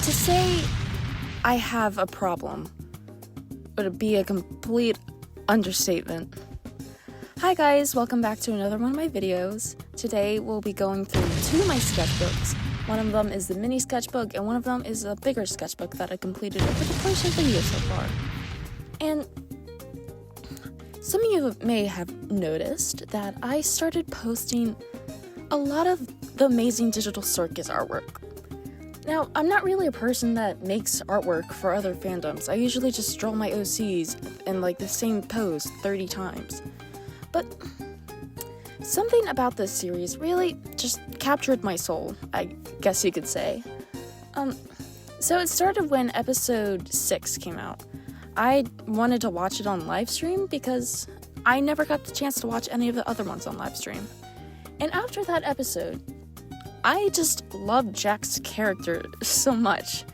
To say I have a problem would be a complete understatement. Hi guys, welcome back to another one of my videos. Today we'll be going through two of my sketchbooks. One of them is the mini sketchbook and one of them is a bigger sketchbook that I completed over the course of the year so far. And some of you may have noticed that I started posting a lot of the amazing digital circus artwork. Now, I'm not really a person that makes artwork for other fandoms. I usually just draw my OCs in the same pose 30 times. But something about this series really just captured my soul, I guess you could say. So it started when episode 6 came out. I wanted to watch it on live stream because I never got the chance to watch any of the other ones on live stream. And after that episode, I just loved Jack's character so much.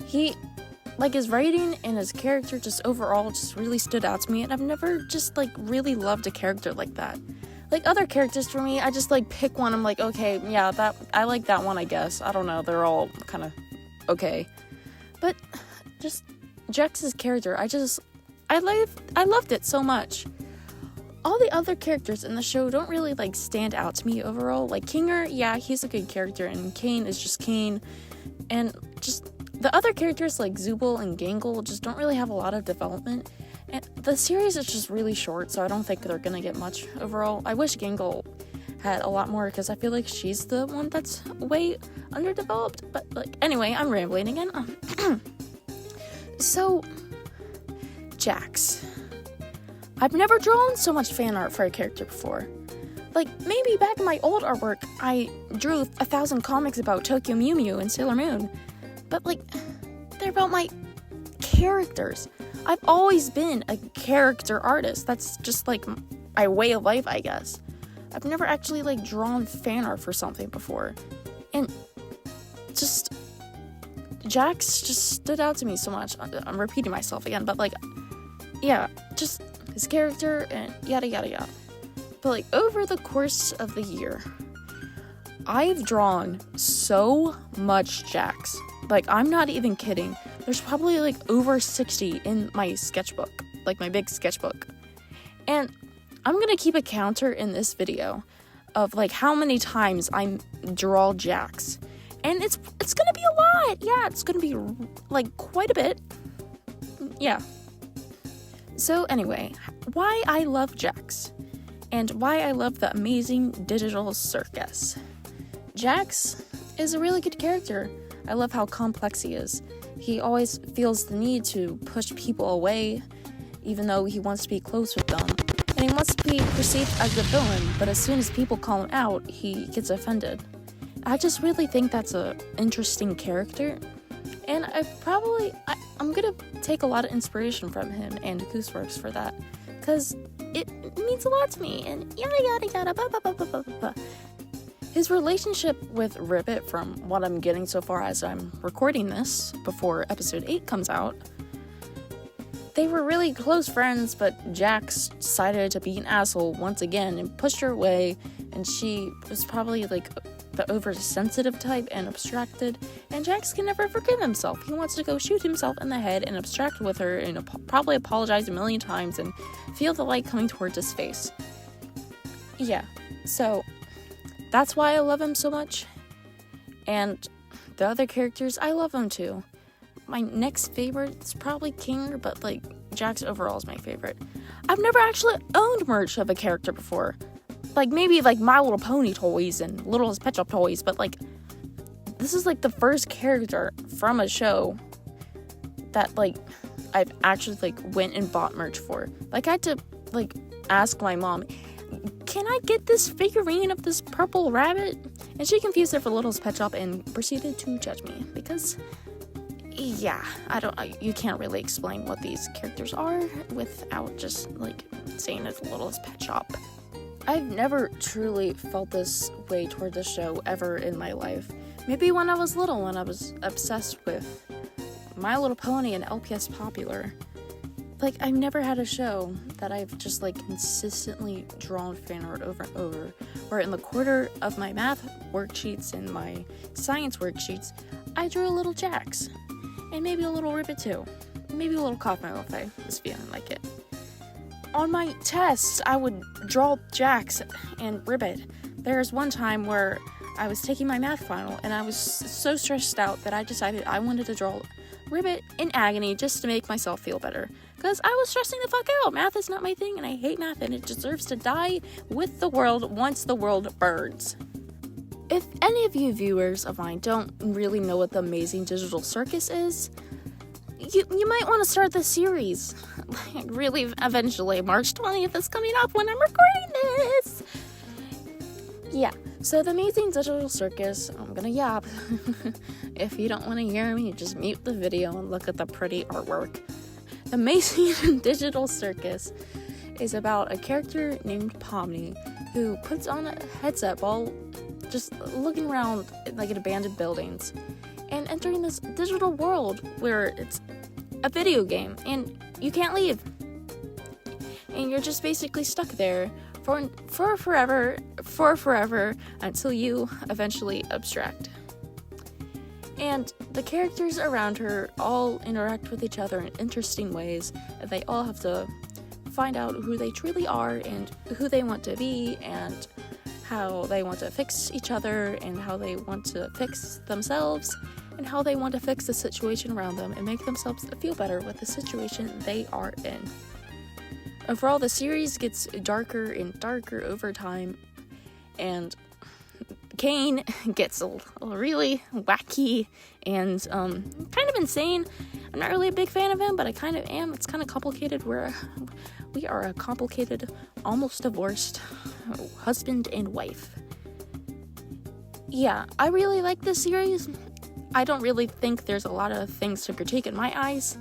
His writing and his character just overall just really stood out to me, and I've never just really loved a character like that. Other characters for me, I just pick one, I'm like, okay, yeah, I like that one, I guess. I don't know, they're all kind of okay. But just Jack's character, I loved it so much. All the other characters in the show don't really stand out to me overall. Kinger, yeah, he's a good character, and Kane is just Kane, and just the other characters like Zubul and Gangle just don't really have a lot of development, and the series is just really short, so I don't think they're gonna get much overall. I wish Gangle had a lot more, because I feel like she's the one that's way underdeveloped, but anyway, I'm rambling again. So, Jax. I've never drawn so much fan art for a character before. Maybe back in my old artwork, I drew 1,000 comics about Tokyo Mew Mew and Sailor Moon. But, they're about my characters. I've always been a character artist. That's just, my way of life, I guess. I've never actually, drawn fan art for something before. And just Jax just stood out to me so much. I'm repeating myself again, but, yeah, just his character and yada yada yada. But over the course of the year, I've drawn so much Jax. I'm not even kidding. There's probably over 60 in my sketchbook, my big sketchbook. And I'm gonna keep a counter in this video of how many times I draw Jax. And it's gonna be a lot. Yeah, it's gonna be quite a bit. Yeah. So anyway, why I love Jax, and why I love the amazing digital circus. Jax is a really good character. I love how complex he is. He always feels the need to push people away, even though he wants to be close with them. And he wants to be perceived as the villain, but as soon as people call him out, he gets offended. I just really think that's an interesting character. And I'm gonna take a lot of inspiration from him and Gooseworks for that, because it means a lot to me, and yada yada yada, blah, blah, blah, blah, blah, blah. His relationship with Ribbit, from what I'm getting so far as I'm recording this, before episode 8 comes out, they were really close friends, but Jax decided to be an asshole once again and pushed her away, and she was probably the oversensitive type and abstracted, and Jax can never forgive himself. He wants to go shoot himself in the head and abstract with her and probably apologize a million times and feel the light coming towards his face. Yeah, so that's why I love him so much. And the other characters, I love them too. My next favorite is probably Kinger, but Jax overall is my favorite. I've never actually owned merch of a character before. Maybe My Little Pony toys and Littlest Pet Shop toys, but this is the first character from a show that I've actually went and bought merch for. I had to ask my mom, can I get this figurine of this purple rabbit? And she confused it for Littlest Pet Shop and proceeded to judge me, because yeah, you can't really explain what these characters are without just saying it's Littlest Pet Shop. I've never truly felt this way toward the show ever in my life. Maybe when I was little, when I was obsessed with My Little Pony and LPS Popular. like, I've never had a show that I've just, like, consistently drawn fan art over and over, where in the quarter of my math worksheets and my science worksheets, I drew a little Jax, and maybe a little Ribbit too, maybe a little Cosmo if I was feeling like it. On my tests, I would draw Jax and Ribbit. There's one time where I was taking my math final, and I was so stressed out that I decided I wanted to draw Ribbit in agony just to make myself feel better. Because I was stressing the fuck out. Math is not my thing, and I hate math, and it deserves to die with the world once the world burns. If any of you viewers of mine don't really know what the Amazing Digital Circus is, you might want to start the series. Really, eventually. March 20th is coming up when I'm recording this. Yeah, so the Amazing Digital Circus, I'm gonna yap. If you don't want to hear me, just mute the video and look at the pretty artwork. The Amazing Digital Circus is about a character named Pomni who puts on a headset while just looking around like at abandoned buildings and entering this digital world where it's a video game and you can't leave. And you're just basically stuck there for forever until you eventually abstract. And the characters around her all interact with each other in interesting ways. They all have to find out who they truly are and who they want to be and how they want to fix each other and how they want to fix themselves and how they want to fix the situation around them and make themselves feel better with the situation they are in. Overall, the series gets darker and darker over time, and Kane gets a really wacky and kind of insane. I'm not really a big fan of him, but I kind of am. It's kind of complicated. We are a complicated, almost divorced husband and wife. Yeah, I really like this series. I don't really think there's a lot of things to critique in my eyes.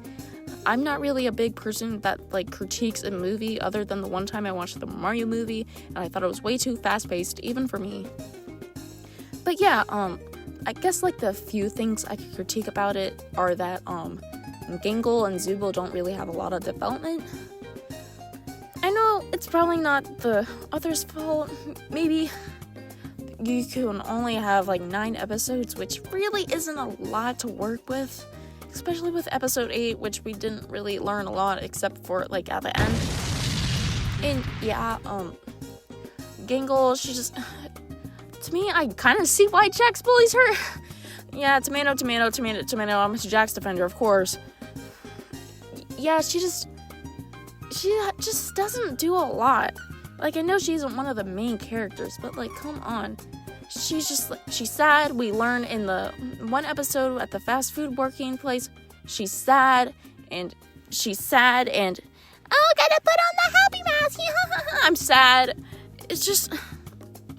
I'm not really a big person that like critiques a movie other than the one time I watched the Mario movie and I thought it was way too fast-paced even for me. But yeah, I guess like the few things I could critique about it are that Gangle and Zooble don't really have a lot of development. I know it's probably not the author's fault. Maybe you can only have like 9 episodes, which really isn't a lot to work with. Especially with episode 8, which we didn't really learn a lot except for like at the end. And yeah, Gangle, she just, to me, I kind of see why Jax bullies her. Yeah, tomato, I'm a Jax defender, of course. Yeah, she just doesn't do a lot. Like, I know she isn't one of the main characters, but like, come on. She's sad. We learn in the one episode at the fast food working place, she's sad, and oh, gotta put on the happy mask. I'm sad. It's just,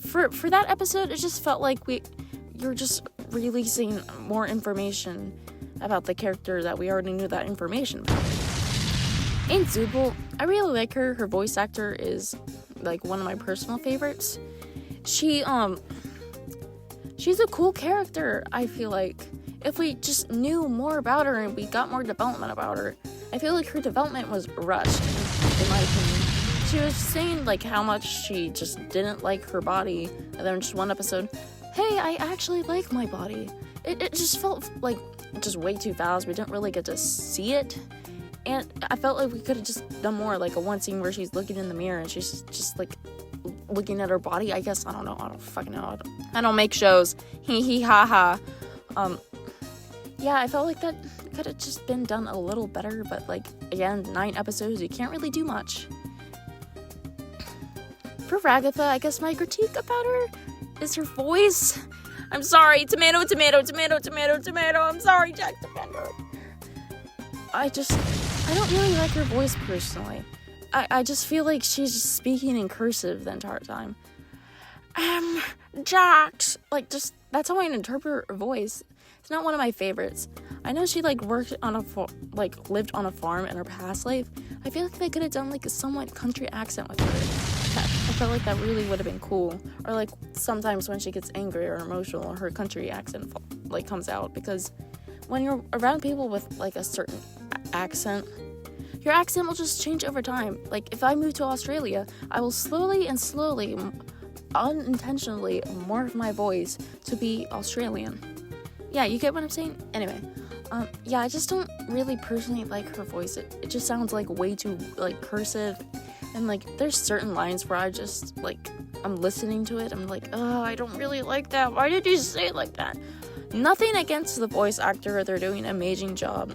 for that episode, it just felt like you're just releasing more information about the character that we already knew that information about. In Zooble, I really like her. Her voice actor is like one of my personal favorites. She's a cool character, I feel like. If we just knew more about her and we got more development about her, I feel like her development was rushed, in my opinion. She was saying, like, how much she just didn't like her body, and then just one episode, hey, I actually like my body. It just felt like just way too fast. We didn't really get to see it, and I felt like we could have just done more, like a one scene where she's looking in the mirror and she's just, like, looking at her body, I guess. I don't know. I don't fucking know. I don't make shows. Hee ha ha. Yeah, I felt like that could have just been done a little better, but like, again, 9 episodes, you can't really do much. For Ragatha, I guess my critique about her is her voice. I'm sorry, tomato. I'm sorry, Jack Defender. I don't really like her voice personally. I just feel like she's just speaking in cursive the entire time. Jax. Like, just, that's how I interpret her voice. It's not one of my favorites. I know she, like, lived on a farm in her past life. I feel like they could have done, like, a somewhat country accent with her. I felt like that really would have been cool. Or, like, sometimes when she gets angry or emotional, her country accent, like, comes out. Because when you're around people with, like, a certain accent, Your accent will just change over time. Like, if I move to Australia, I will slowly, unintentionally morph my voice to be Australian. Yeah, you get what I'm saying? Anyway, yeah, I just don't really personally like her voice. It just sounds like way too, like, cursive. And, like, there's certain lines where I just, like, I'm listening to it. I'm like, oh, I don't really like that. Why did you say it like that? Nothing against the voice actor. They're doing an amazing job.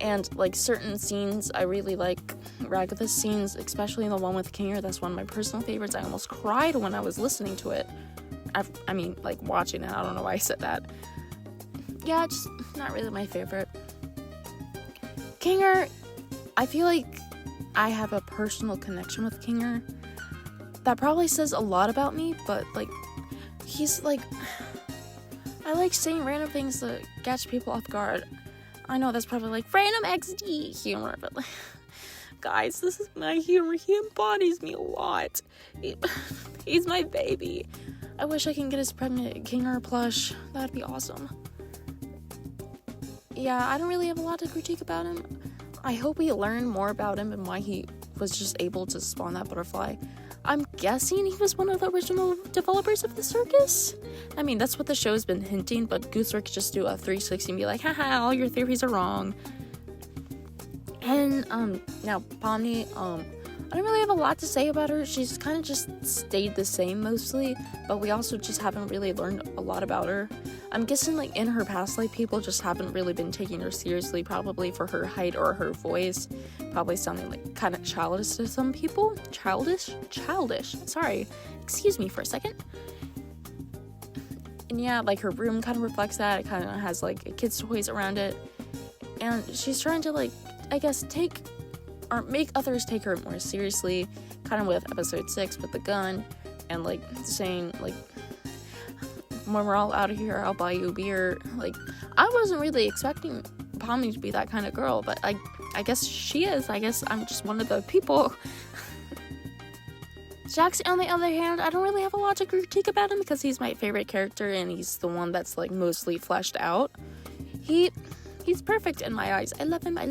And, like, certain scenes I really like. Ragatha's scenes, especially the one with Kinger, that's one of my personal favorites. I almost cried when I was listening to it. I mean, like, watching it. I don't know why I said that. Yeah, just not really my favorite. Kinger, I feel like I have a personal connection with Kinger. That probably says a lot about me, but, like, he's, like, I like saying random things that catch people off guard. I know that's probably, like, random XD humor, but, like, guys, this is my humor. He embodies me a lot. He's my baby. I wish I can get his pregnant Kinger plush. That'd be awesome. Yeah, I don't really have a lot to critique about him. I hope we learn more about him and why he was just able to spawn that butterfly. I'm guessing he was one of the original developers of the circus? I mean, that's what the show's been hinting, but Goosewick just do a 360 and be like, haha, all your theories are wrong. And, now, Pomni, I don't really have a lot to say about her. She's kind of just stayed the same mostly, but we also just haven't really learned a lot about her. I'm guessing, like, in her past life, people just haven't really been taking her seriously, probably for her height or her voice. Probably sounding, like, kind of childish to some people. Childish? Sorry. Excuse me for a second. And yeah, like, her room kind of reflects that. It kind of has, like, kids' toys around it. And she's trying to, like, I guess, make others take her more seriously, kind of with episode 6 with the gun, and, like, saying, like, when we're all out of here, I'll buy you a beer. Like, I wasn't really expecting Pomni to be that kind of girl, but I guess she is. I guess I'm just one of the people. Jax, on the other hand, I don't really have a lot to critique about him because he's my favorite character and he's the one that's, like, mostly fleshed out. He's perfect in my eyes. I love him. I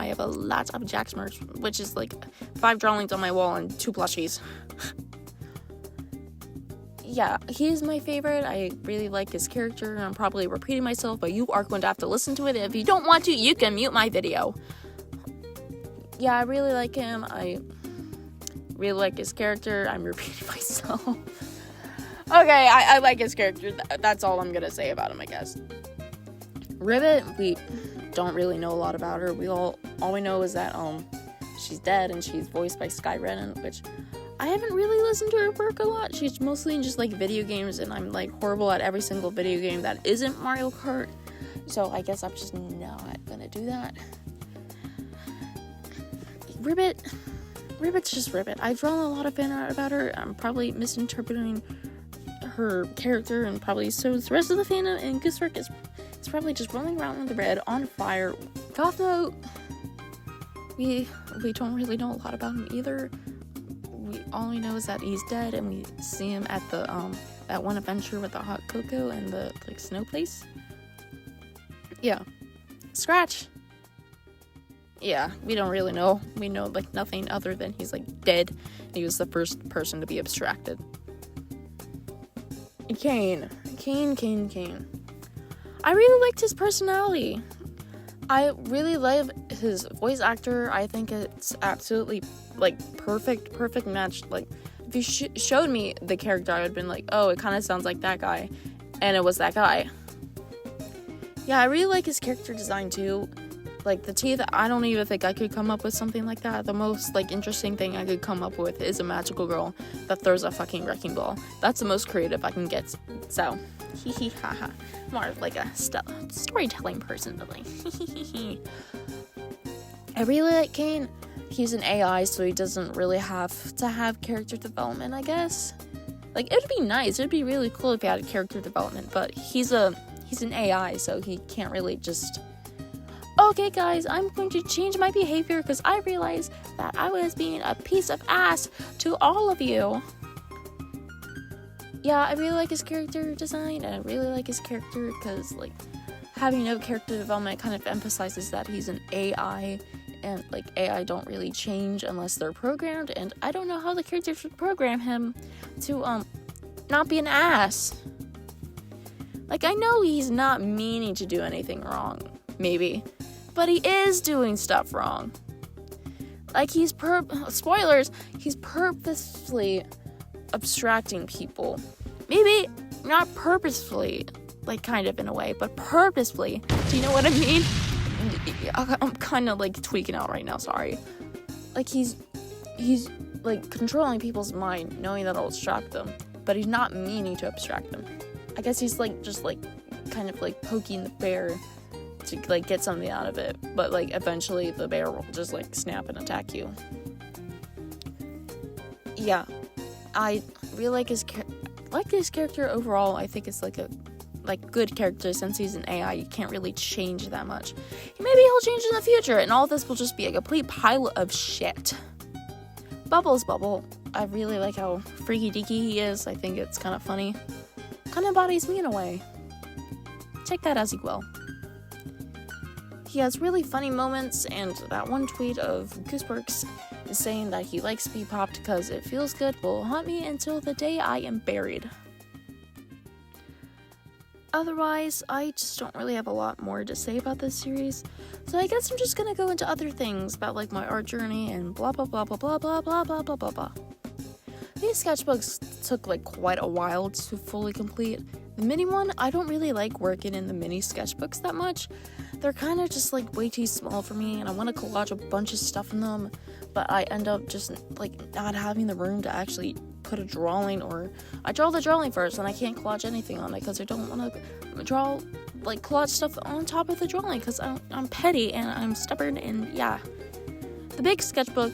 have a lot of Jax merch, which is, like, 5 drawings on my wall and 2 plushies. Yeah, he's my favorite. I really like his character, and I'm probably repeating myself, but you are going to have to listen to it. If you don't want to, you can mute my video. Yeah, I really like him. I really like his character. I'm repeating myself. Okay, I like his character. That's all I'm gonna say about him, I guess. Ribbit, we don't really know a lot about her. All we know is that she's dead and she's voiced by Sky Renan, which I haven't really listened to her work a lot. She's mostly in just, like, video games, and I'm, like, horrible at every single video game that isn't Mario Kart. So I guess I'm just not gonna do that. Ribbit's just Ribbit. I've drawn a lot of fan art about her. I'm probably misinterpreting her character, and probably so is the rest of the fandom, and Goosewick is probably just rolling around in the red on fire. Gothmo, we don't really know a lot about him either. All we know is that he's dead, and we see him at the that one adventure with the hot cocoa and the, like, snow place. Yeah. Scratch. Yeah, we don't really know. We know, like, nothing other than he's, like, dead. He was the first person to be abstracted. Kane. I really liked his personality. I really love his voice actor. I think it's absolutely, like, perfect match. Like, if you showed me the character, I would have been like, oh, it kind of sounds like that guy. And it was that guy. Yeah, I really like his character design, too. Like, the teeth, I don't even think I could come up with something like that. The most, like, interesting thing I could come up with is a magical girl that throws a fucking wrecking ball. That's the most creative I can get. So, hee haha. More of, like, a storytelling person, but, like, I really like Kane. He's an AI, so he doesn't really have to have character development, I guess. Like, it would be nice. It would be really cool if he had a character development, but he's an AI, so he can't really just... Okay, guys, I'm going to change my behavior because I realized that I was being a piece of ass to all of you. Yeah, I really like his character design, and I really like his character because, like, having no character development kind of emphasizes that he's an AI, and like AI don't really change unless they're programmed, and I don't know how the characters would program him to not be an ass. Like, I know he's not meaning to do anything wrong, maybe, but he is doing stuff wrong. Like, spoilers, he's purposefully abstracting people. Maybe not purposefully, like, kind of in a way, but purposefully. Do you know what I mean? I'm kind of, like, tweaking out right now, sorry. Like, he's like, controlling people's mind, knowing that it'll abstract them, but he's not meaning to abstract them. I guess he's, like, just, like, kind of, like, poking the bear to, like, get something out of it, but, like, eventually the bear will just, like, snap and attack you. Yeah, I really like his character overall. I think it's, like, a good character. Since he's an AI, you can't really change that much. Maybe he'll change in the future, and all this will just be a complete pile of shit. Bubbles Bubble. I really like how freaky deaky he is. I think it's kind of funny. Kind of embodies me in a way. Take that as you will. He has really funny moments, and that one tweet of Goosebergs is saying that he likes to be popped because it feels good, will haunt me until the day I am buried. Otherwise, I just don't really have a lot more to say about this series, so I guess I'm just gonna go into other things about, like, my art journey and blah blah blah blah blah blah blah blah blah blah blah. These sketchbooks took, like, quite a while to fully complete. The mini one, I don't really like working in the mini sketchbooks that much. They're kind of just, like, way too small for me, and I want to collage a bunch of stuff in them, but I end up just, like, not having the room to actually put a drawing, or I draw the drawing first and I can't collage anything on it because I don't want to draw, like, collage stuff on top of the drawing because I'm petty and I'm stubborn, and yeah. The big sketchbook,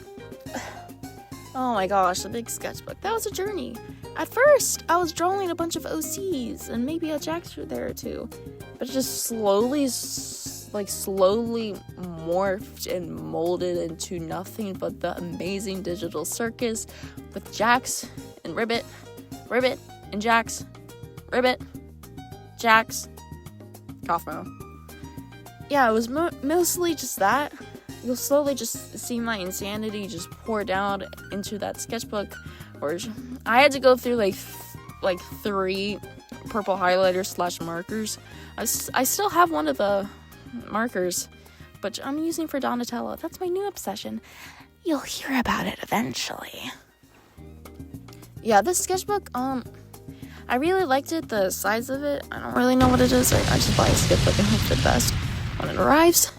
oh my gosh, the big sketchbook, that was a journey. At first, I was drawing a bunch of OCs and maybe a Jack through there or two, but it just slowly morphed and molded into nothing but the amazing digital circus with Jacks and Ribbit and Jacks, Ribbit, Jacks, Cosmo. Yeah, it was mostly just that. You'll slowly just see my insanity just pour down into that sketchbook, or I had to go through like 3 purple highlighters / markers. I still have one of the markers, but I'm using for Donatello. That's my new obsession. You'll hear about it eventually. Yeah, this sketchbook, I really liked it, the size of it. I don't really know what it is. I just buy a sketchbook and hope for the best when it arrives.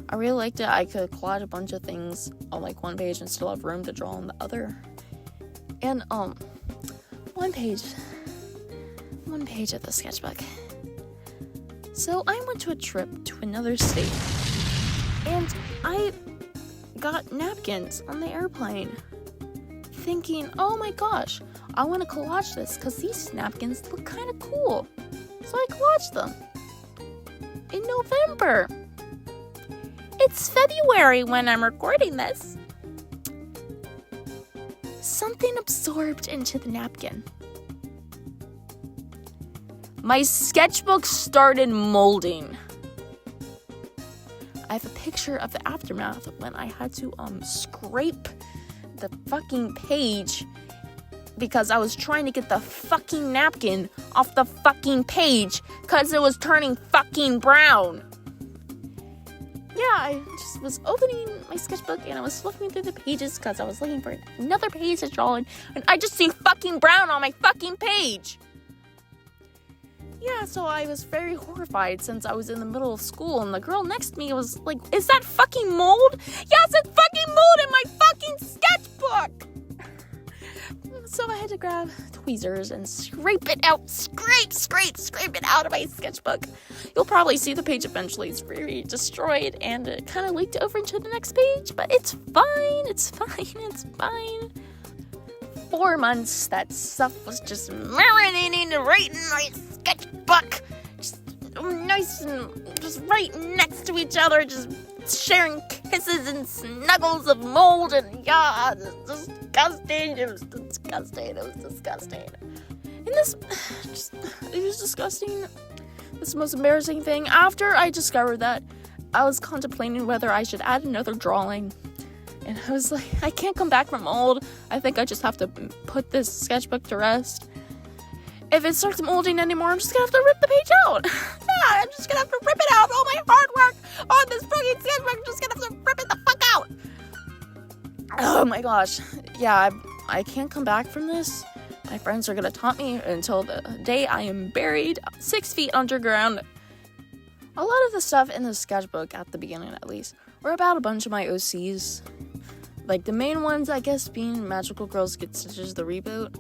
I really liked it. I could collage a bunch of things on, like, one page and still have room to draw on the other. And, one page of the sketchbook. So I went to a trip to another state, and I got napkins on the airplane, thinking, oh my gosh, I want to collage this because these napkins look kind of cool. So I collaged them in November. It's February when I'm recording this. Something absorbed into the napkin. My sketchbook started molding. I have a picture of the aftermath when I had to scrape the fucking page because I was trying to get the fucking napkin off the fucking page because it was turning fucking brown. Yeah, I just was opening my sketchbook and I was flipping through the pages because I was looking for another page to draw in, and I just see fucking brown on my fucking page. Yeah, so I was very horrified since I was in the middle of school and the girl next to me was like, is that fucking mold? Yes, it's fucking mold in my fucking sketchbook! So I had to grab tweezers and scrape it out. Scrape it out of my sketchbook. You'll probably see the page eventually. It's very destroyed and it kind of leaked over into the next page, but it's fine. 4 months, that stuff was just marinating right in my sketchbook. Just nice and just right next to each other, just sharing kisses and snuggles of mold, and yeah, it was disgusting. And this, it was disgusting. This is the most embarrassing thing. After I discovered that, I was contemplating whether I should add another drawing. And I was like, I can't come back from mold. I think I just have to put this sketchbook to rest. If it starts molding anymore, I'm just gonna have to rip the page out. Yeah, I'm just gonna have to rip it out. All my hard work on this fucking sketchbook, I'm just gonna have to rip it the fuck out. Oh my gosh. Yeah, I can't come back from this. My friends are gonna taunt me until the day I am buried 6 feet underground. A lot of the stuff in the sketchbook, at the beginning at least, were about a bunch of my OCs. Like, the main ones, I guess, being Magical Girls Get Stitches, the reboot.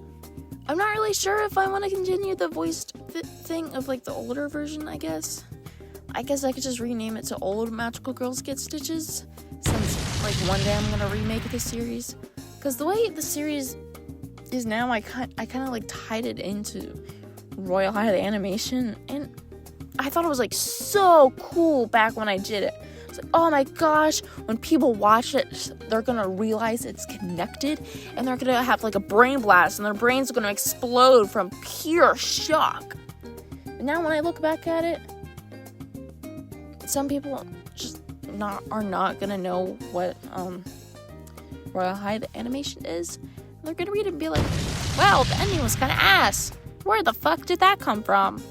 I'm not really sure if I want to continue the voiced thing of, like, the older version, I guess. I guess I could just rename it to Old Magical Girls Get Stitches, since, like, one day I'm gonna remake the series. Because the way the series is now, I kind of, like, tied it into Royal High Animation, and I thought it was, like, so cool back when I did it. It's like, oh my gosh, when people watch it, they're gonna realize it's connected, and they're gonna have, like, a brain blast, and their brains are gonna explode from pure shock. And now when I look back at it, some people just are not gonna know what Royal High Animation is. They're gonna read it and be like, wow, the ending was kind of ass. Where the fuck did that come from?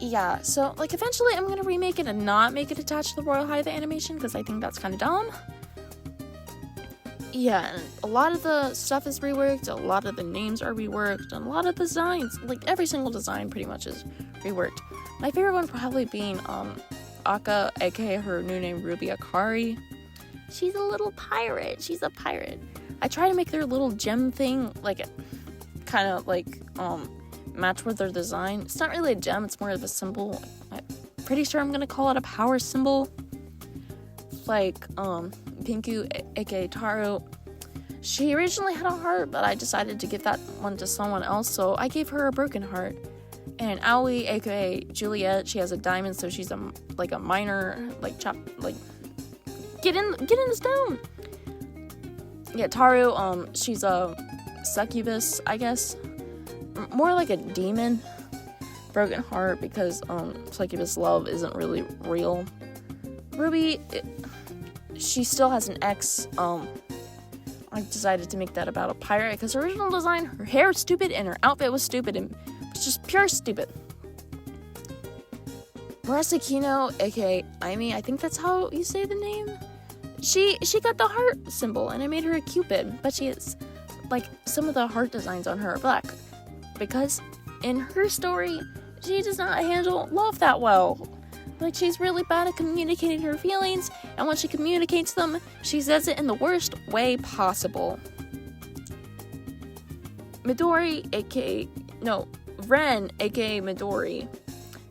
Yeah, so, like, eventually I'm gonna remake it and not make it attached to the Royal High Animation, because I think that's kind of dumb. Yeah, and a lot of the stuff is reworked, a lot of the names are reworked, and a lot of the designs, like, every single design pretty much is reworked. My favorite one probably being, Akka, aka her new name, Ruby Akari. She's a little pirate. She's a pirate. I try to make their little gem thing, like, kind of, like, match with their design. It's not really a gem, it's more of a symbol. I'm pretty sure I'm gonna call it a power symbol. Like, Pinku, aka Taro. She originally had a heart, but I decided to give that one to someone else, so I gave her a broken heart. And Aoi, aka Juliet, she has a diamond, so she's a minor, like, get in the stone. Yeah, Taru, she's a succubus, I guess. More like a demon. Broken heart, because succubus love isn't really real. Ruby, she still has an ex. I decided to make that about a pirate, because her original design, her hair was stupid and her outfit was stupid, and it's just pure stupid. Marisa Kino, aka Aimi, I think that's how you say the name. She got the heart symbol, and I made her a cupid, but she is, like, some of the heart designs on her are black, because in her story, she does not handle love that well. Like, she's really bad at communicating her feelings, and when she communicates them, she says it in the worst way possible. Ren, aka Midori.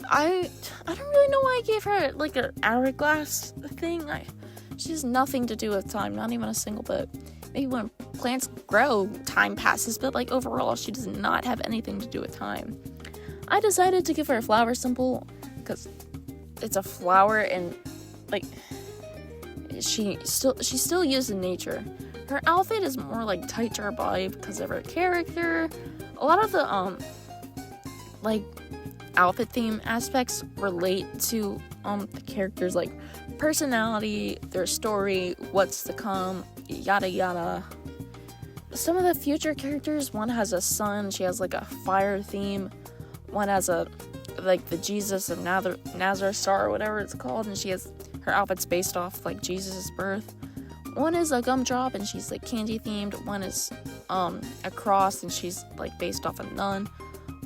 I don't really know why I gave her, like, an hourglass thing. She has nothing to do with time, not even a single bit. Maybe when plants grow, time passes, but, like, overall, she does not have anything to do with time. I decided to give her a flower symbol, because it's a flower, and, like, she's still using nature. Her outfit is more, like, tight to her body because of her character. A lot of the, like, outfit theme aspects relate to, the characters, like, personality, their story, what's to come, yada yada. Some of the future characters, one has a sun, she has, like, a fire theme. One has a, like, the Jesus of Nazareth star or whatever it's called, and she has her outfits based off, like, Jesus' birth. One is a gumdrop, and she's, like, candy themed. One is a cross, and she's, like, based off a nun.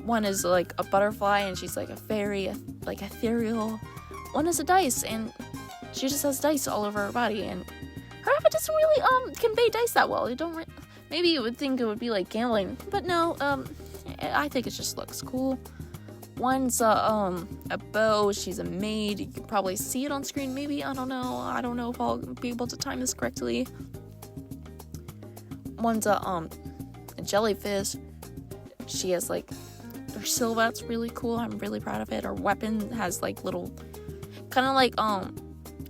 One is, like, a butterfly, and she's, like, a fairy, like, ethereal. One is a dice, and she just has dice all over her body, and her outfit doesn't really convey dice that well. Maybe you would think it would be like gambling, but no. I think it just looks cool. One's a bow. She's a maid. You can probably see it on screen. Maybe, I don't know. I don't know if I'll be able to time this correctly. One's a jellyfish. She has, like, her silhouette's really cool. I'm really proud of it. Her weapon has, like, little, kind of like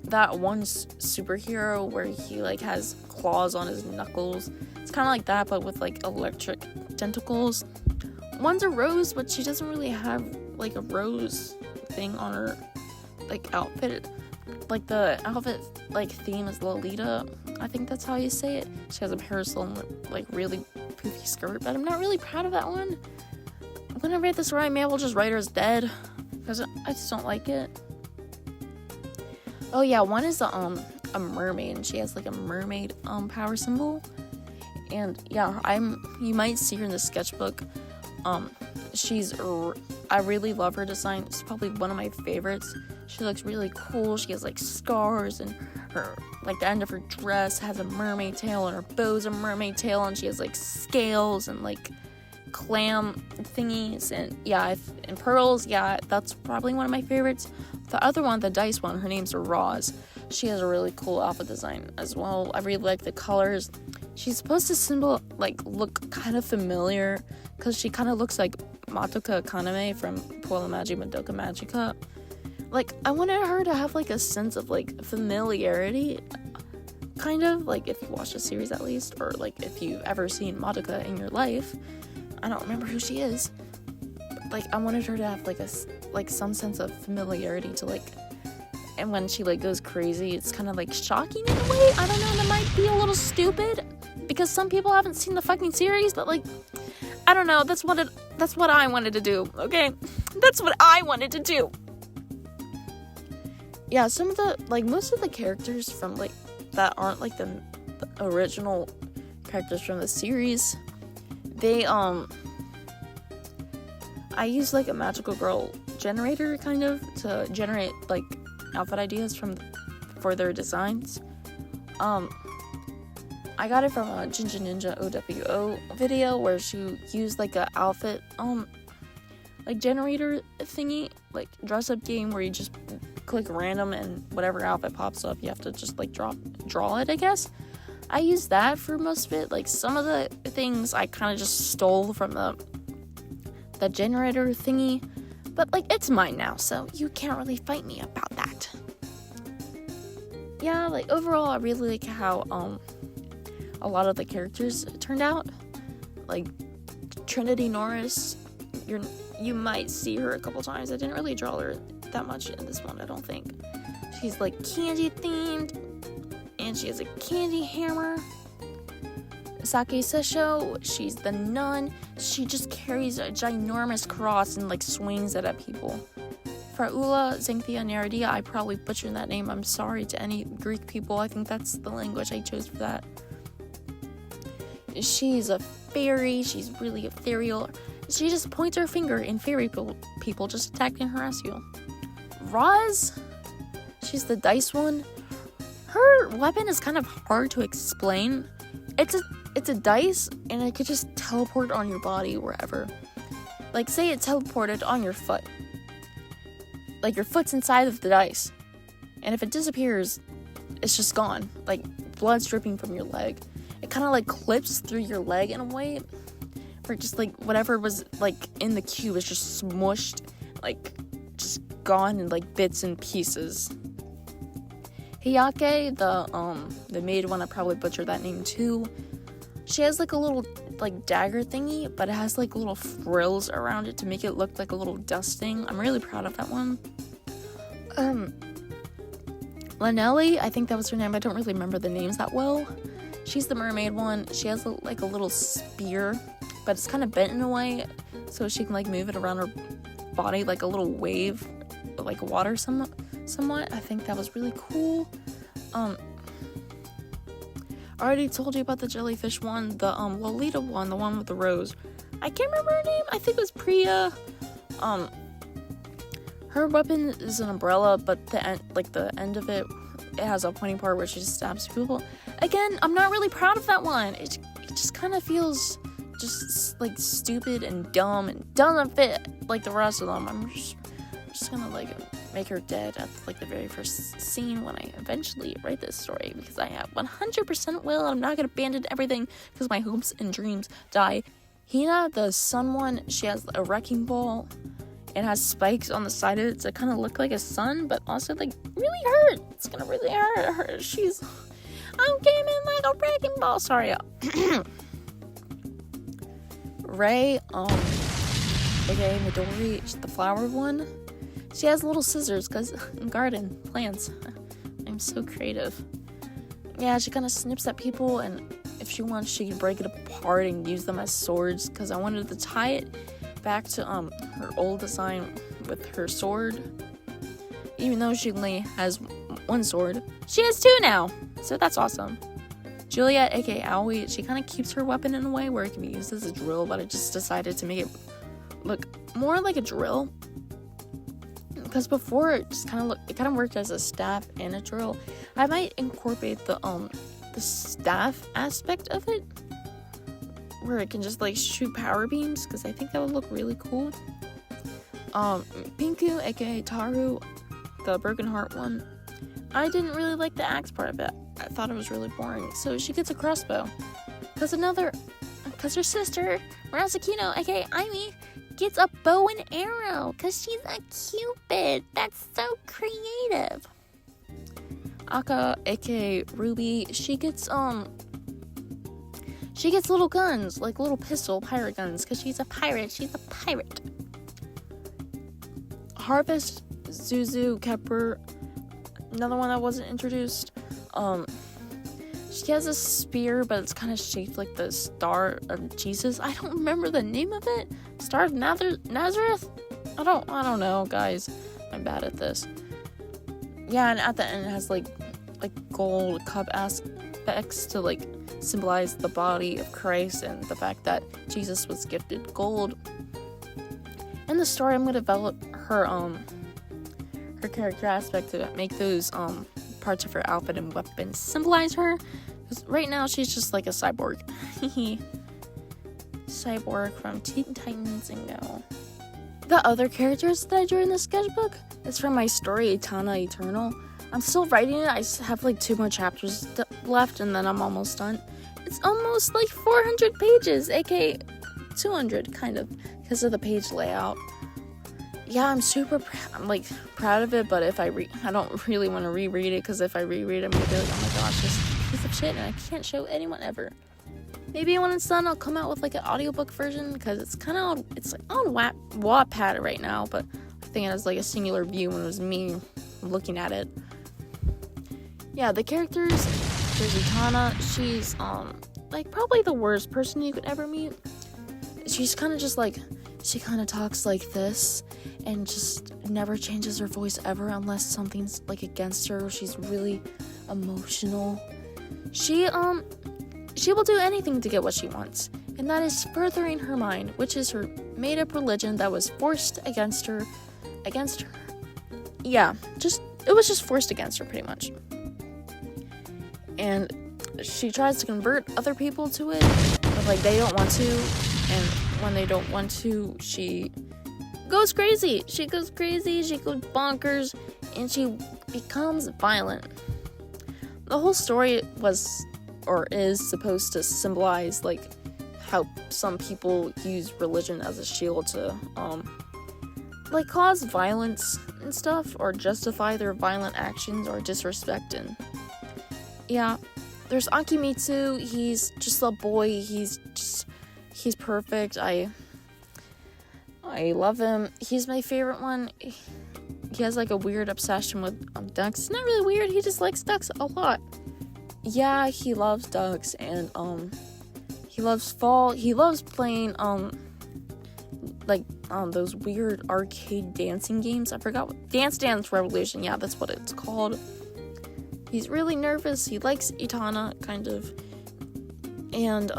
that one superhero where he, like, has claws on his knuckles. It's kind of like that, but with, like, electric tentacles. One's a rose, but she doesn't really have, like a rose thing on her like outfit. Like the outfit like theme is Lolita. I think that's how you say it. She has a parasol and like really poofy skirt, but I'm not really proud of that one. When I read the story, maybe I'll just write her as dead because I just don't like it. Oh yeah, one is a mermaid, and she has like a mermaid power symbol. And yeah, you might see her in the sketchbook. I really love her design. It's probably one of my favorites. She looks really cool. She has like scars, and her like the end of her dress has a mermaid tail, and her bow's a mermaid tail, and she has like scales and like clam thingies, and yeah, and pearls. Yeah, that's probably one of my favorites. The other one, the dice one, her name's Roz. She has a really cool outfit design as well. I really like the colors. She's supposed to look kind of familiar because she kind of looks like Madoka Kaname from Puella Magi Madoka Magica. Like, I wanted her to have like a sense of like familiarity, kind of like if you watch the series at least, or like if you've ever seen Madoka in your life. I don't remember who she is, but like I wanted her to have like some sense of familiarity to like, and when she like goes crazy, it's kind of like shocking in a way. I don't know, that might be a little stupid because some people haven't seen the fucking series, but like, I don't know, that's what I wanted to do, okay? That's what I wanted to do. Yeah, most of the characters from like that aren't like the original characters from the series, they I use like a magical girl generator kind of to generate like outfit ideas for their designs. I got it from a Ginger Ninja OWO video where she used like a outfit like generator thingy, like dress up game where you just click random and whatever outfit pops up you have to just like draw it, I guess. I used that for most of it. Like some of the things I kind of just stole from the generator thingy, but like it's mine now, so you can't really fight me about that. Yeah, like overall I really like how a lot of the characters turned out. Like Trinity Norris, you might see her a couple times. I didn't really draw her that much in this one, I don't think. She's like candy themed, and she has a candy hammer. Sake Sesho, she's the nun. She just carries a ginormous cross and like swings it at people. Fraula Zenthia Neradia, I probably butchered that name. I'm sorry to any Greek people. I think that's the language I chose for that. She's a fairy. She's really ethereal. She just points her finger and fairy people just attack and harass you. Roz, she's the dice one. Her weapon is kind of hard to explain. It's a dice, and it could just teleport on your body wherever. Like, say it teleported on your foot. Like, your foot's inside of the dice. And if it disappears, it's just gone. Like, blood's dripping from your leg. It kind of, like, clips through your leg in a way. Where just, like, whatever was, like, in the cube is just smushed. Like, just gone in, like, bits and pieces. Hiyake, the maid one, I probably butchered that name too. She has like a little like dagger thingy, but it has like little frills around it to make it look like a little dusting. I'm really proud of that one. Lanelli, I think that was her name. I don't really remember the names that well. She's the mermaid one. She has like a little spear, but it's kind of bent in a way, so she can like move it around her body like a little wave, like water somewhat. I think that was really cool. I already told you about the jellyfish one, the Lolita one, the one with the rose. I can't remember her name. I think it was Priya. Her weapon is an umbrella, but the end of it has a pointing part where she just stabs people. Again, I'm not really proud of that one. It just kind of feels just like stupid and dumb and doesn't fit like the rest of them. I'm just gonna like make her dead at like the very first scene when I eventually write this story, because I have 100% will. I'm not gonna abandon everything because my hopes and dreams die. Hina, the sun one, she has a wrecking ball. It has spikes on the side of it to kind of look like a sun, but also like really hurt. It's gonna really hurt her. I'm gaming like a wrecking ball. Sorry. Ray, aka Midori, the flower one. She has little scissors because garden plants. I'm so creative. Yeah, she kind of snips at people, and if she wants, she can break it apart and use them as swords. Because I wanted to tie it back to her old design with her sword. Even though she only has one sword, she has two now. So that's awesome. Juliet, aka Aoi, she kind of keeps her weapon in a way where it can be used as a drill, but I just decided to make it look more like a drill. Because before it just kind of worked as a staff and a drill. I might incorporate the staff aspect of it, where it can just like shoot power beams, because I think that would look really cool. Pinku, aka Taru, the broken heart one, I didn't really like the axe part of it. I thought it was really boring. So she gets a crossbow. Because her sister, Murasakino, aka Aimi, gets a bow and arrow. Because she's a Cupid. That's so creative. Aka, aka Ruby, she gets little guns, like little pirate guns, because she's a pirate. Harvest, Zuzu, Kepper, another one that wasn't introduced. She has a spear, but it's kind of shaped like the Star of Jesus. I don't remember the name of it. Star of Nazareth? I don't know, guys. I'm bad at this. Yeah, and at the end it has like gold cup aspects to like symbolize the body of Christ and the fact that Jesus was gifted gold. In the story, I'm gonna develop her character aspect to make those parts of her outfit and weapons symbolize her. Because right now she's just like a cyborg. Cyborg from Teen Titans and Go. The other characters that I drew in the sketchbook is from my story Itana Eternal. I'm still writing it. I have like 2 more chapters left and then I'm almost done. It's almost like 400 pages, aka 200 kind of, because of the page layout. Yeah, I'm super proud of it, but if I don't really want to reread it, because if I reread it, I'm gonna be like, oh my gosh, this piece of shit, and I can't show anyone ever. Maybe when it's done, I'll come out with like an audiobook version, because it's kind of on Wattpad right now, but I think it has like a singular view when it was me looking at it. Yeah, the characters, there's Itana. She's like probably the worst person you could ever meet. She's kind of just like, she kind of talks like this and just never changes her voice ever unless something's like against her. She's really emotional. She will do anything to get what she wants, and that is furthering her mind, which is her made-up religion that was forced against her. Yeah, it was just forced against her pretty much. And she tries to convert other people to it, but like they don't want to, and when they don't want to, she goes crazy. She goes bonkers, and she becomes violent. The whole story was, or is, supposed to symbolize like how some people use religion as a shield to like cause violence and stuff, or justify their violent actions or disrespect. And yeah, there's Akimitsu. He's just a boy. He's perfect. I love him. He's my favorite one. He has like a weird obsession with ducks. It's not really weird. He just likes ducks a lot. Yeah, he loves ducks, and he loves fall. He loves playing those weird arcade dancing games. I forgot what Dance Revolution. Yeah, that's what it's called. He's really nervous. He likes Itana kind of, and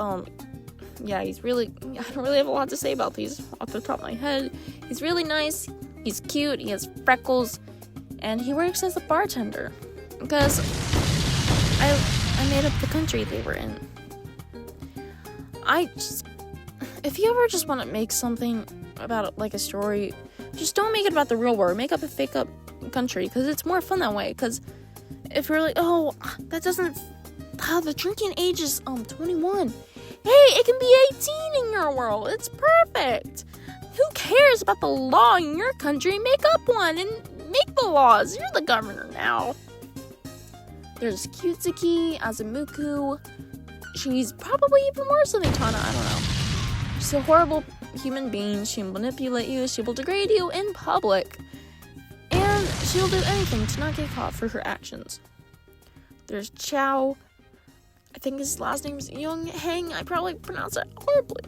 yeah, I don't really have a lot to say about these off the top of my head. He's really nice. He's cute. He has freckles, and he works as a bartender because I made up the country they were in. If you ever just want to make something about like a story, just don't make it about the real world. Make up a fake up country, because it's more fun that way. Because if you're like, oh, that doesn't, the drinking age is 21. Hey, it can be 18 in your world. It's perfect. Who cares about the law in your country? Make up one and make the laws. You're the governor now. There's Kyutsuki, Azumiku. She's probably even worse than Itana. I don't know. She's a horrible human being. She'll manipulate you, she will degrade you in public, and she'll do anything to not get caught for her actions. There's Chow. I think his last name's Young Hang. I probably pronounced it horribly.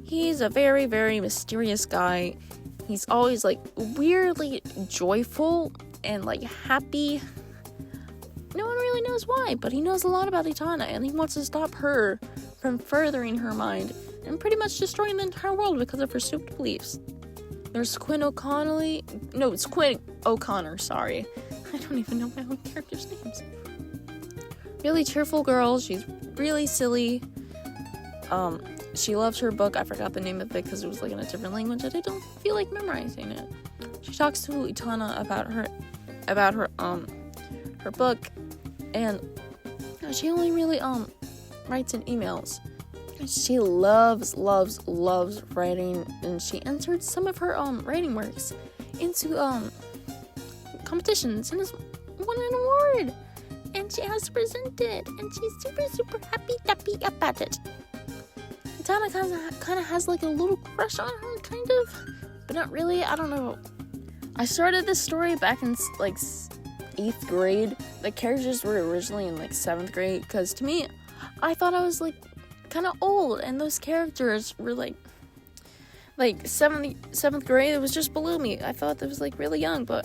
He's a very, very mysterious guy. He's always, like, weirdly joyful and, like, happy. No one really knows why, but he knows a lot about Itana, and he wants to stop her from furthering her mind and pretty much destroying the entire world because of her stupid beliefs. There's Quinn it's Quinn O'Connor, sorry. I don't even know my own character's names. Really cheerful girl. She's really silly. She loves her book. I forgot the name of it because it was like in a different language and I don't feel like memorizing it. She talks to Itana about her book, and she only really writes in emails. She loves writing, and she entered some of her writing works into competitions and has won an award. And she has to present it, and she's super happy about it. Itana kind of has like a little crush on her, kind of, but not really. I don't know. I started this story back in like 8th grade. The characters were originally in like 7th grade, because to me, I thought I was like kind of old, and those characters were like 7th grade. It was just below me. I thought it was like really young, or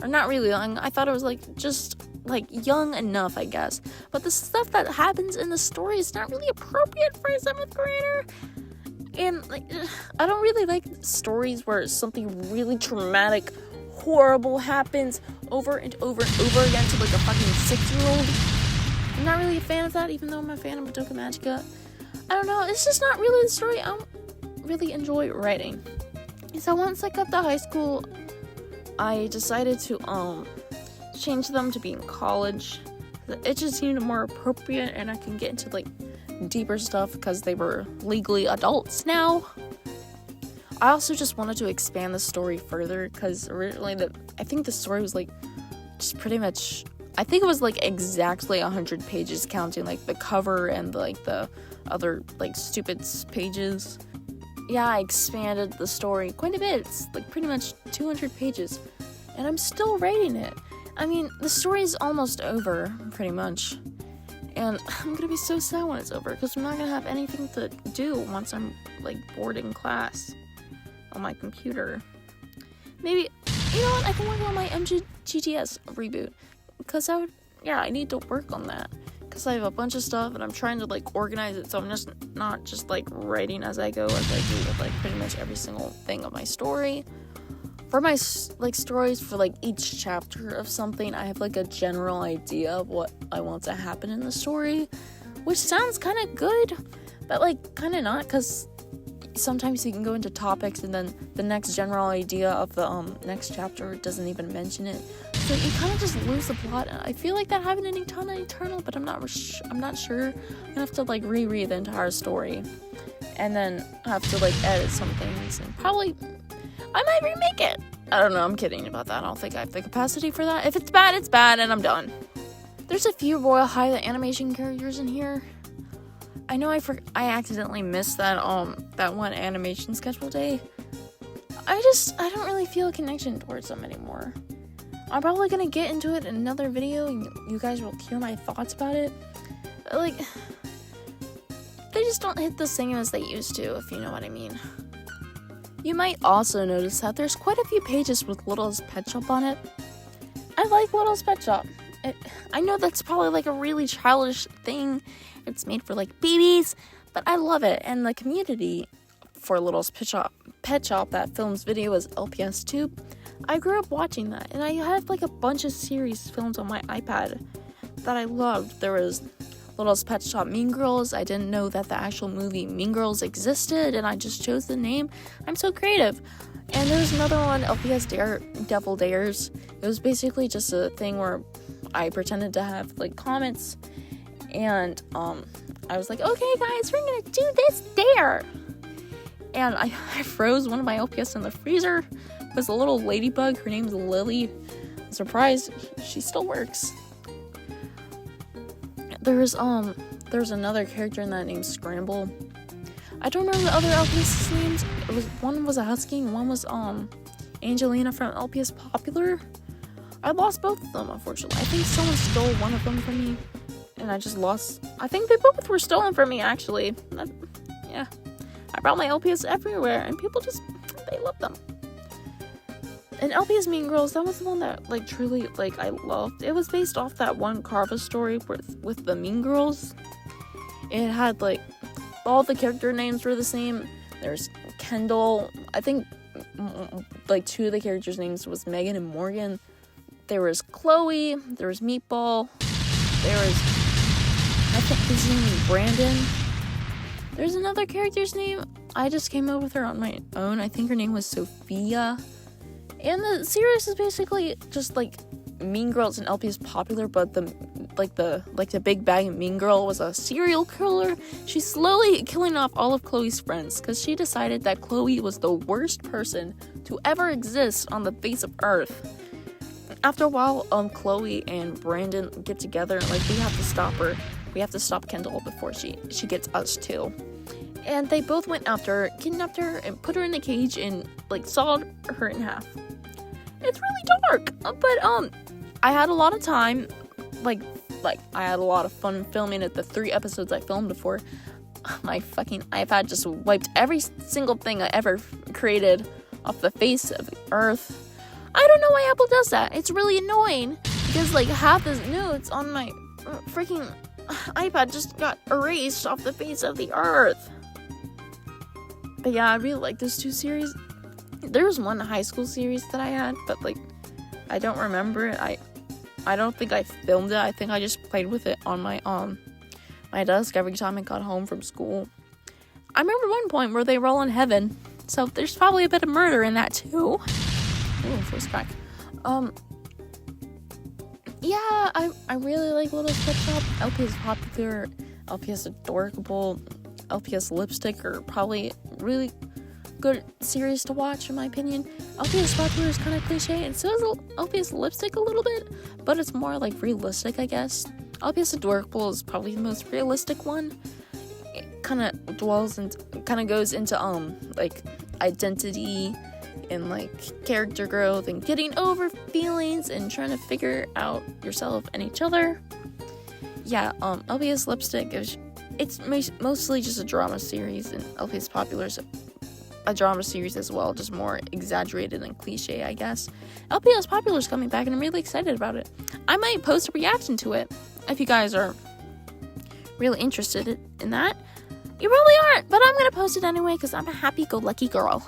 not really young. I thought it was like just like young enough, I guess. But the stuff that happens in the story is not really appropriate for a 7th grader. And like, I don't really like stories where something really traumatic, horrible happens over and over and over again to like a fucking 6-year-old. I'm not really a fan of that, even though I'm a fan of Madoka Magica. I don't know, it's just not really the story I really enjoy writing. So once I got to high school, I decided to change them to be in college. It just seemed more appropriate, and I can get into like deeper stuff because they were legally adults now. I also just wanted to expand the story further, because originally I think the story was like just pretty much, I think it was like exactly 100 pages, counting like the cover and like the other like stupid pages. Yeah, I expanded the story quite a bit. It's like pretty much 200 pages, and I'm still writing it. I mean, the story is almost over, pretty much, and I'm gonna be so sad when it's over, because I'm not gonna have anything to do once I'm like bored in class on my computer. Maybe, you know what, I can work on my MGTS reboot, because I need to work on that, because I have a bunch of stuff, and I'm trying to like organize it, so I'm just not just like writing as I go, as I do with like pretty much every single thing of my story. For my like stories, for like each chapter of something, I have like a general idea of what I want to happen in the story, which sounds kind of good, but like kind of not, because sometimes you can go into topics and then the next general idea of the next chapter doesn't even mention it, so you kind of just lose the plot. I feel like that happened in Eternal, but I'm not sure. I'm gonna have to like reread the entire story, and then have to like edit some things, and probably I might remake it. I don't know, I'm kidding about that. I don't think I have the capacity for that. If it's bad, it's bad, and I'm done. There's a few Royal High the animation characters in here. I know I accidentally missed that one animation sketchbook day. I don't really feel a connection towards them anymore. I'm probably gonna get into it in another video, and you guys will hear my thoughts about it. But like, they just don't hit the same as they used to, if you know what I mean. You might also notice that there's quite a few pages with Littlest Pet Shop on it. I like Littlest Pet Shop. I know that's probably like a really childish thing. It's made for like babies, but I love it. And the community for Littlest Pet Shop that films video is LPS Tube. I grew up watching that, and I have like a bunch of series filmed on my iPad that I loved. There was Littlest Pet Shop Mean Girls. I didn't know that the actual movie Mean Girls existed, and I just chose the name. I'm so creative. And there's another one, LPS Devil Dares. It was basically just a thing where I pretended to have like comments, and I was like, okay guys, we're gonna do this dare. And I froze one of my LPS in the freezer. It was a little ladybug. Her name's Lily. Surprise, she still works. There's another character in that named Scramble. I don't remember the other LPS names. One was a husky and one was Angelina from LPS Popular. I lost both of them, unfortunately. I think someone stole one of them from me, and I just lost. I think they both were stolen from me, actually. Yeah. I brought my LPS everywhere, and people they love them. And LPS Mean Girls, that was the one that, truly, I loved. It was based off that one Carva story with the Mean Girls. It had, all the character names were the same. There's Kendall. I think, two of the characters' names was Megan and Morgan. There was Chloe. There was Meatball. There was, I think his name is Brandon. There's another character's name. I just came up with her on my own. I think her name was Sophia. And the series is basically just Mean Girls and LPS Popular, but the big bad Mean Girl was a serial killer. She's slowly killing off all of Chloe's friends because she decided that Chloe was the worst person to ever exist on the face of Earth. After a while, Chloe and Brandon get together and we have to stop her. We have to stop Kendall before she gets us too. And they both went after her, kidnapped her, and put her in a cage and sawed her in half. It's really dark, but I had a lot of time, I had a lot of fun filming it. The 3 episodes I filmed before, my fucking iPad just wiped every single thing I ever created off the face of the earth. I don't know why Apple does that. It's really annoying because half the notes on my freaking iPad just got erased off the face of the earth. But yeah, I really like those 2 series. There was one high school series that I had, but I don't remember it. I don't think I filmed it. I think I just played with it on my desk every time I got home from school. I remember one point where they were all in heaven, so there's probably a bit of murder in that too. Ooh, first crack. Yeah, I really like Little Pet Shop. LPS Popular, LPS Adorable, LPS Lipstick are probably really good series to watch, in my opinion. LPS Popular is kind of cliche, and so is LPS Lipstick a little bit, but it's more realistic, I guess. LPS Adorable is probably the most realistic one. It kind of goes into identity and character growth and getting over feelings and trying to figure out yourself and each other. Yeah, LPS Lipstick it's mostly just a drama series, and LPS Popular is a drama series as well, just more exaggerated and cliche, I guess. LPS Popular is coming back, and I'm really excited about it. I might post a reaction to it if you guys are really interested in that. You probably aren't, but I'm gonna post it anyway because I'm a happy-go-lucky girl.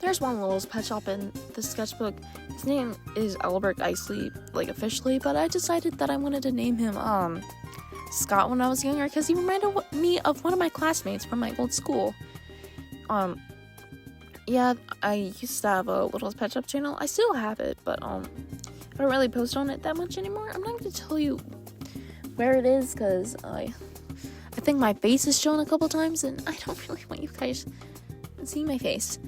There's one Little Pet Shop in the sketchbook. His name is Albert Isley, officially, but I decided that I wanted to name him Scott when I was younger because he reminded me of one of my classmates from my old school. Yeah, I used to have a Little Pet Shop channel. I still have it, but I don't really post on it that much anymore. I'm not going to tell you where it is because I think my face is shown a couple times, and I don't really want you guys to see my face.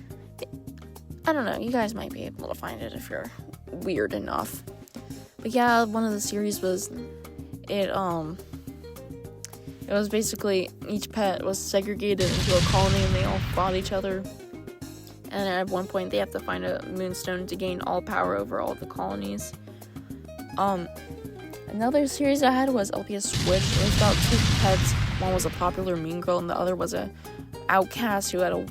I don't know. You guys might be able to find it if you're weird enough. But yeah, one of the series was it was basically each pet was segregated into a colony, and they all fought each other. And at one point, they have to find a moonstone to gain all power over all the colonies. Another series I had was LPS Switch. It was about 2 pets. One was a popular mean girl, and the other was a outcast who had a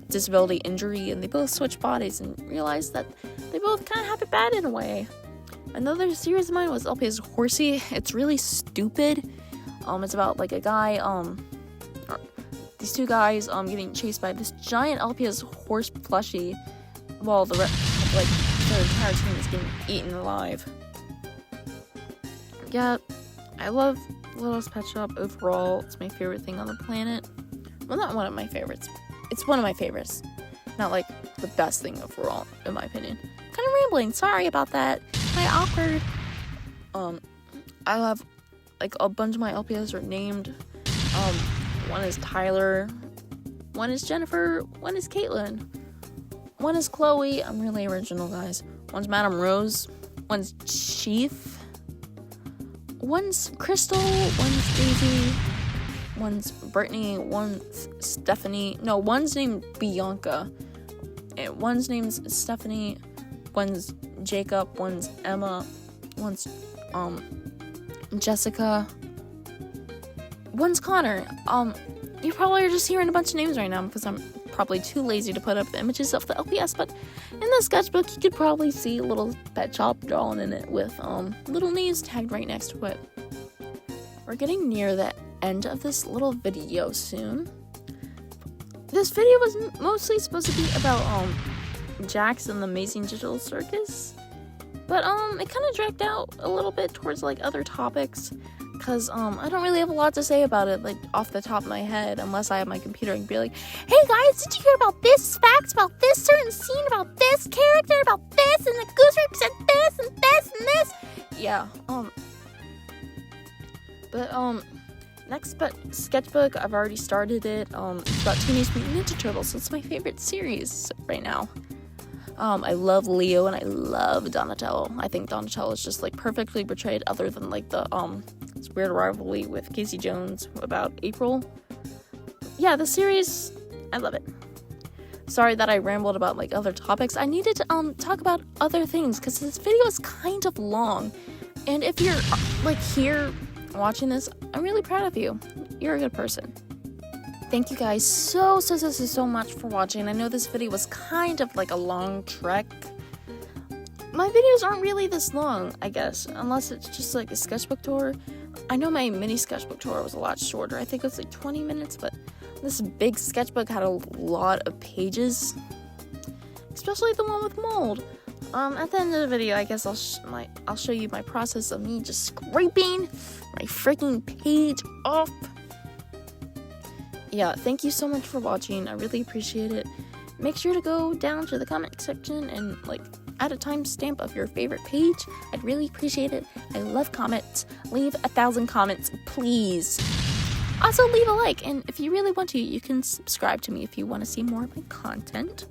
disability injury. And they both switched bodies and realized that they both kind of have it bad in a way. Another series of mine was LPS Horsey. It's really stupid. It's about a guy. These 2 guys getting chased by this giant LPS horse plushie while the entire team is getting eaten alive. Yeah, I love Little Pet Shop overall. It's my favorite thing on the planet. Well, not one of my favorites. It's one of my favorites. Not the best thing overall, in my opinion. Kind of rambling. Sorry about that. Kind of awkward. I have a bunch of my LPS are named. One is Tyler, one is Jennifer, one is Caitlin, one is Chloe. I'm really original, guys. One's Madame Rose, one's Chief, one's Crystal, one's Daisy, one's Brittany, one's Stephanie. No, one's named Bianca. And one's name's Stephanie, one's Jacob, one's Emma, one's Jessica, one's Connor. You probably are just hearing a bunch of names right now because I'm probably too lazy to put up the images of the LPS, but in the sketchbook you could probably see a little pet shop drawn in it with little names tagged right next to it. We're getting near the end of this little video soon. This video was mostly supposed to be about Jax and the Amazing Digital Circus, but it kind of dragged out a little bit towards like other topics, because I don't really have a lot to say about it like off the top of my head, unless I have my computer and be like, hey guys, did you hear about this fact about this certain scene, about this character, about this, and the Goosebumps said this and this and this? Yeah, next sketchbook, I've already started it. It's about Teenage Mutant Ninja Turtles, so it's my favorite series right now. I love Leo and I love Donatello. I think Donatello is just like perfectly portrayed, other than like the this weird rivalry with Casey Jones about April. Yeah, the series, I love it. Sorry that I rambled about like other topics. I needed to talk about other things because this video is kind of long. And if you're like here watching this, I'm really proud of you. You're a good person. Thank you guys so much for watching. I know this video was kind of like a long trek. My videos aren't really this long, I guess, unless it's just like a sketchbook tour. I know my mini sketchbook tour was a lot shorter. I think it was like 20 minutes, but this big sketchbook had a lot of pages, especially the one with mold. At the end of the video, I guess I'll show you my process of me just scraping my freaking page off. Yeah, thank you so much for watching. I really appreciate it. Make sure to go down to the comment section and like add a timestamp of your favorite page. I'd really appreciate it. I love comments. Leave 1,000 comments, please. Also, leave a like, and if you really want to, you can subscribe to me if you want to see more of my content.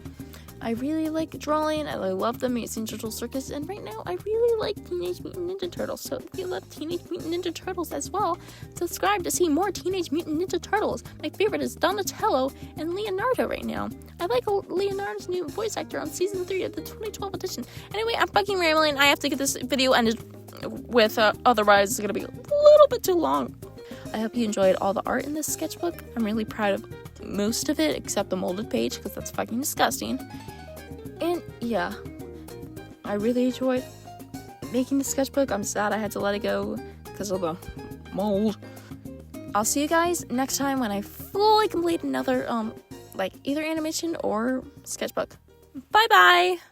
I really like drawing, and I love the Amazing Digital Circus, and right now I really like Teenage Mutant Ninja Turtles, so if you love Teenage Mutant Ninja Turtles as well, subscribe to see more Teenage Mutant Ninja Turtles. My favorite is Donatello and Leonardo right now. I like Leonardo's new voice actor on Season 3 of the 2012 edition. Anyway, I'm fucking rambling. I have to get this video ended with, otherwise it's gonna be a little bit too long. I hope you enjoyed all the art in this sketchbook. I'm really proud of most of it, except the molded page, because that's fucking disgusting. And yeah, I really enjoyed making the sketchbook. I'm sad I had to let it go because of the mold. I'll see you guys next time when I fully complete another, like either animation or sketchbook. Bye bye!